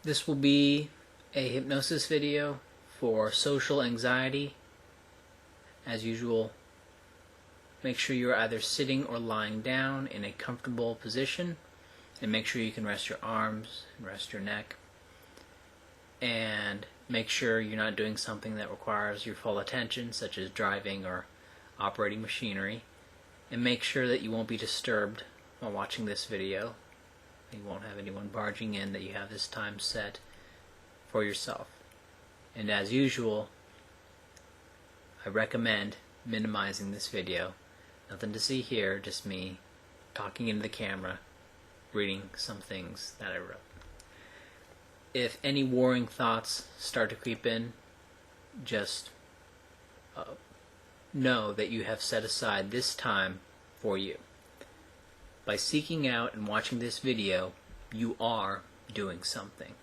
This will be a hypnosis video for social anxiety. As usual, make sure you're either sitting or lying down in a comfortable position, and make sure you can rest your arms and rest your neck, and make sure you're not doing something that requires your full attention, such as driving or operating machinery, and make sure that you won't be disturbed while watching this video. You won't have anyone barging in, that you have this time set for yourself. And as usual, I recommend minimizing this video. Nothing to see here, just me talking into the camera, reading some things that I wrote. If any worrying thoughts start to creep in, just know that you have set aside this time for you. By seeking out and watching this video, you are doing something.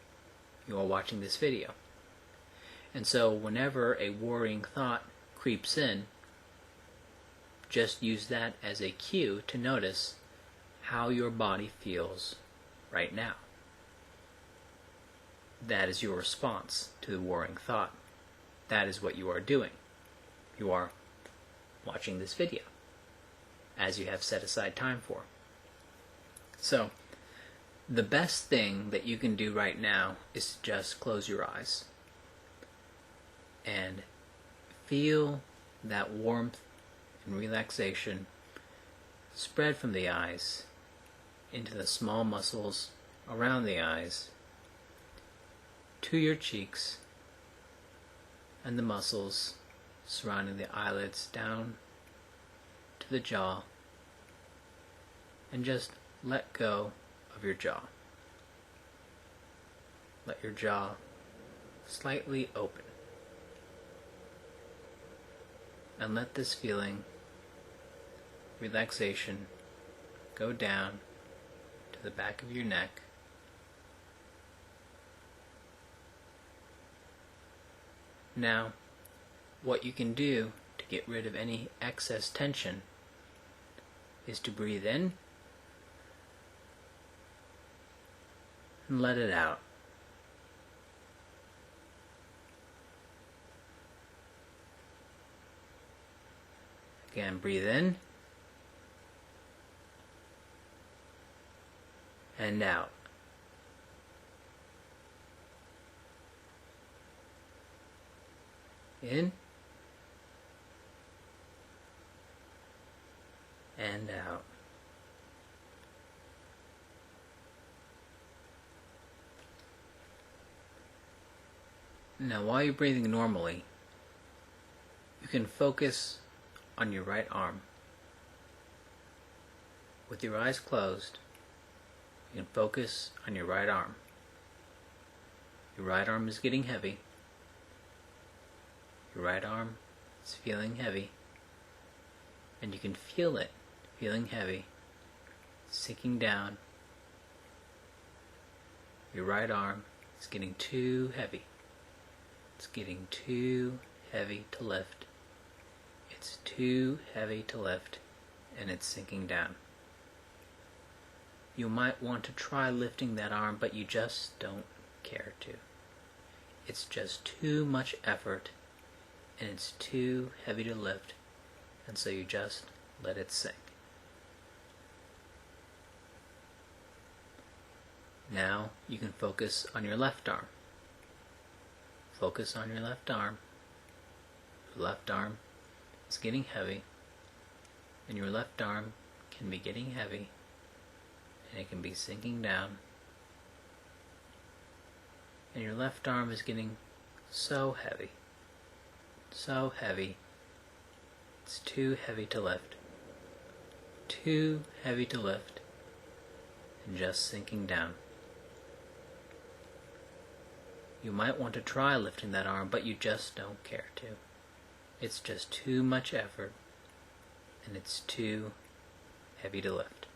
You are watching this video. And so whenever a worrying thought creeps in, just use that as a cue to notice how your body feels right now. That is your response to the worrying thought. That is what you are doing. You are watching this video, as you have set aside time for. So, the best thing that you can do right now is to just close your eyes and feel that warmth and relaxation spread from the eyes into the small muscles around the eyes, to your cheeks, and the muscles surrounding the eyelids down to the jaw, and just let go of your jaw. Let your jaw slightly open, and let this feeling, relaxation, go down to the back of your neck, Now, what you can do to get rid of any excess tension is to breathe in and let it out. Again, breathe in and out. In and out. Now, while you're breathing normally, you can focus on your right arm. With your eyes closed, you can focus on your right arm. Your right arm is getting heavy. Your right arm is feeling heavy, and you can feel it feeling heavy, sinking down. Your right arm is getting too heavy. It's getting too heavy to lift. It's too heavy to lift, and it's sinking down. You might want to try lifting that arm, but you just don't care to. It's just too much effort, and it's too heavy to lift, and so you just let it sink. Now you can focus on your left arm. Focus on your left arm. Your left arm is getting heavy, and your left arm can be getting heavy, and it can be sinking down, and your left arm is getting so heavy. So heavy, it's too heavy to lift. Too heavy to lift, and just sinking down. You might want to try lifting that arm, but you just don't care to. It's just too much effort, and it's too heavy to lift.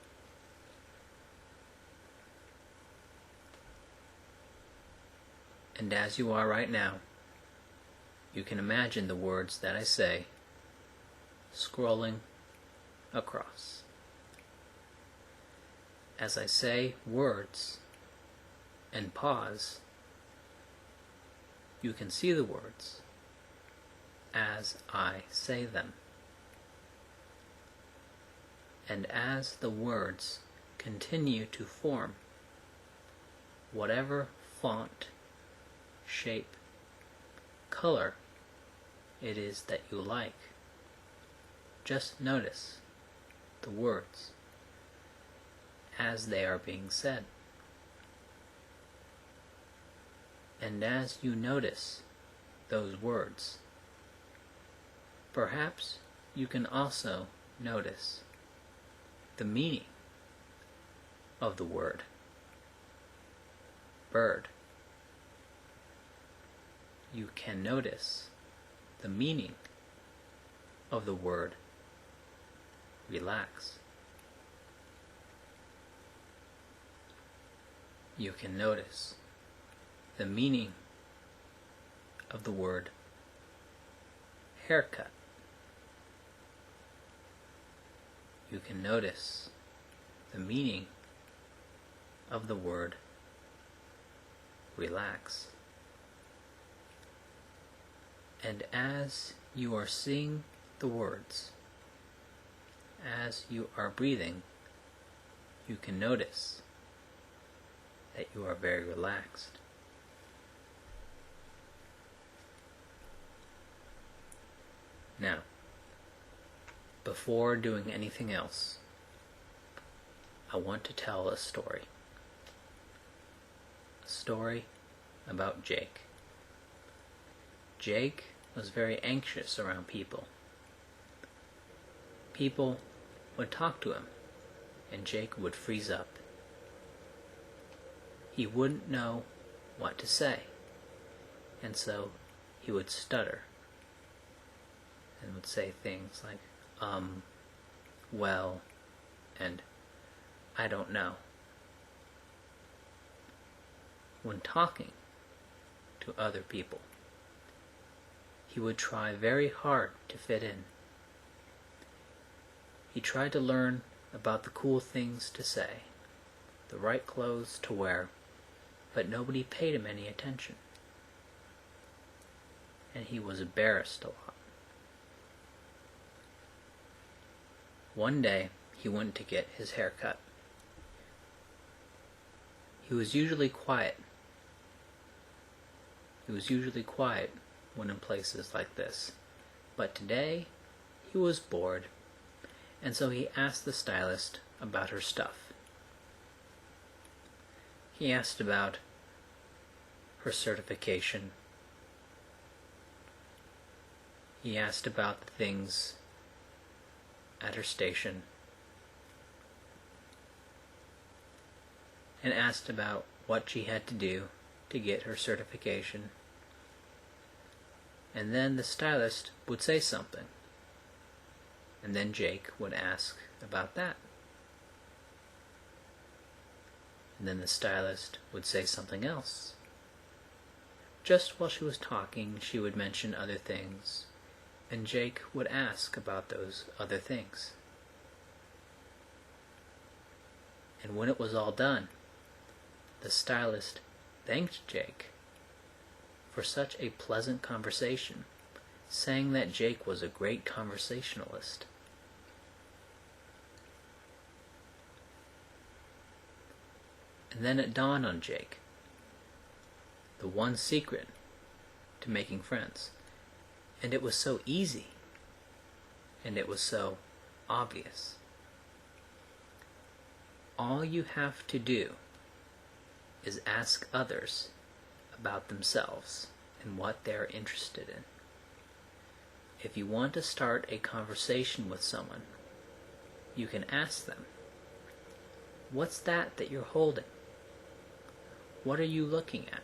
And as you are right now, you can imagine the words that I say scrolling across. As I say words and pause you can see the words as I say them. And as the words continue to form, whatever font, shape, color it is that you like, just notice the words as they are being said. And as you notice those words, perhaps you can also notice the meaning of the word bird. You can notice the meaning of the word relax. You can notice the meaning of the word haircut. You can notice the meaning of the word relax. And as you are seeing the words, as you are breathing, you can notice that you are very relaxed. Now, before doing anything else, I want to tell a story. A story about Jake. Jake was very anxious around people. People would talk to him, and Jake would freeze up. He wouldn't know what to say, and so he would stutter and would say things like, well, and I don't know. When talking to other people, he would try very hard to fit in. He tried to learn about the cool things to say, the right clothes to wear, but nobody paid him any attention. And he was embarrassed a lot. One day, he went to get his hair cut. He was usually quiet. He was usually quiet when in places like this. But today, he was bored, and so he asked the stylist about her stuff. He asked about her certification. He asked about the things at her station, and asked about what she had to do to get her certification. And then the stylist would say something, and then Jake would ask about that. And then the stylist would say something else. Just while she was talking, she would mention other things, and Jake would ask about those other things. And when it was all done, the stylist thanked Jake for such a pleasant conversation, saying that Jake was a great conversationalist. And then it dawned on Jake the one secret to making friends. And it was so easy. And it was so obvious. All you have to do is ask others about themselves and what they're interested in. If you want to start a conversation with someone, you can ask them, "What's that you're holding? What are you looking at?"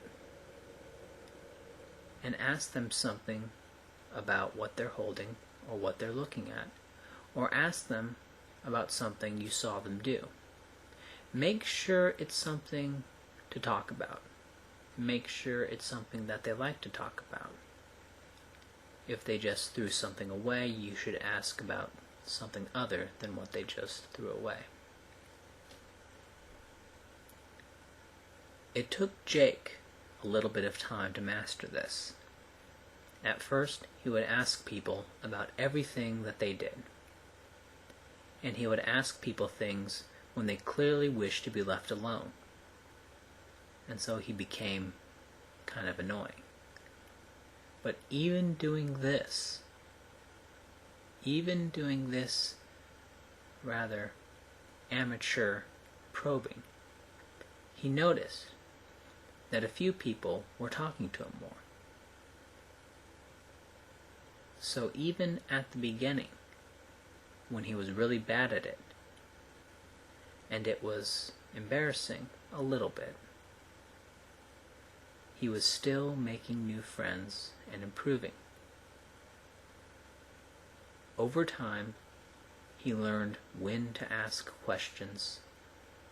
And ask them something about what they're holding or what they're looking at, or ask them about something you saw them do. Make sure it's something to talk about. Make sure it's something that they like to talk about. If they just threw something away, you should ask about something other than what they just threw away. It took Jake a little bit of time to master this. At first, he would ask people about everything that they did. And he would ask people things when they clearly wished to be left alone. And so he became kind of annoying. But even doing this rather amateur probing, he noticed that a few people were talking to him more. So even at the beginning, when he was really bad at it, and it was embarrassing a little bit, he was still making new friends and improving. Over time, he learned when to ask questions,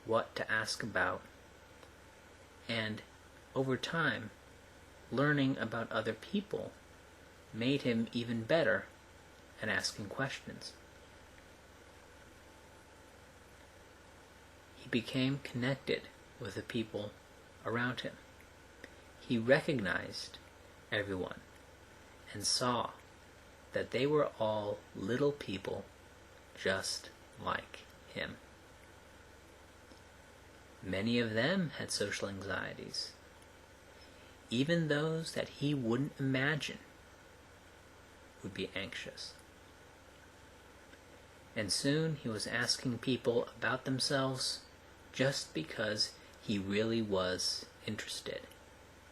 what to ask about, and over time, learning about other people made him even better at asking questions. He became connected with the people around him. He recognized everyone and saw that they were all little people just like him. Many of them had social anxieties, even those that he wouldn't imagine would be anxious. And soon he was asking people about themselves just because he really was interested,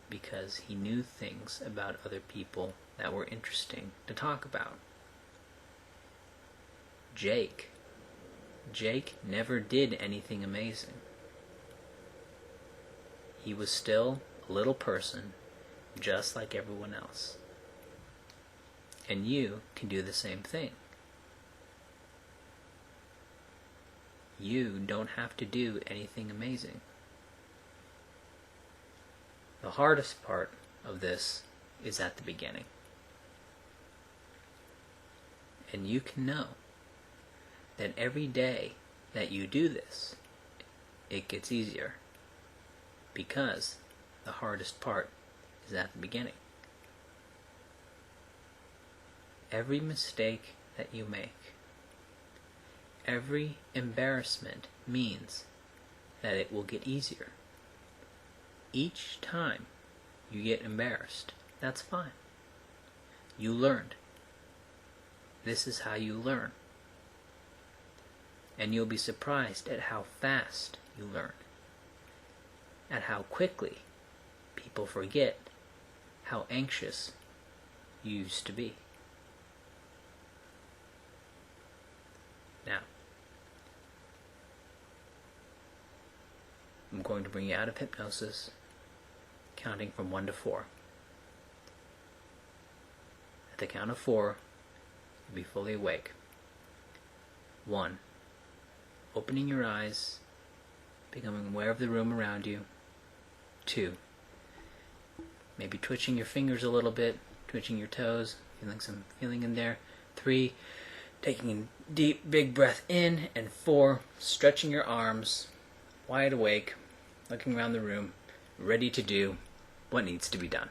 because he knew things about other people that were interesting to talk about. Jake never did anything amazing. He was still a little person, just like everyone else. And you can do the same thing. You don't have to do anything amazing. The hardest part of this is at the beginning. And you can know that every day that you do this, it gets easier, because the hardest part is at the beginning. Every mistake that you make, every embarrassment means that it will get easier. Each time you get embarrassed, that's fine. You learned. This is how you learn. And you'll be surprised at how fast you learn, at how quickly people forget how anxious you used to be. Now, I'm going to bring you out of hypnosis, counting from 1 to 4. At the count of 4, you'll be fully awake. 1. Opening your eyes, becoming aware of the room around you. 2. Maybe twitching your fingers a little bit, twitching your toes, feeling some feeling in there. 3. Taking a deep, big breath in. And 4. Stretching your arms, wide awake, looking around the room, ready to do what needs to be done.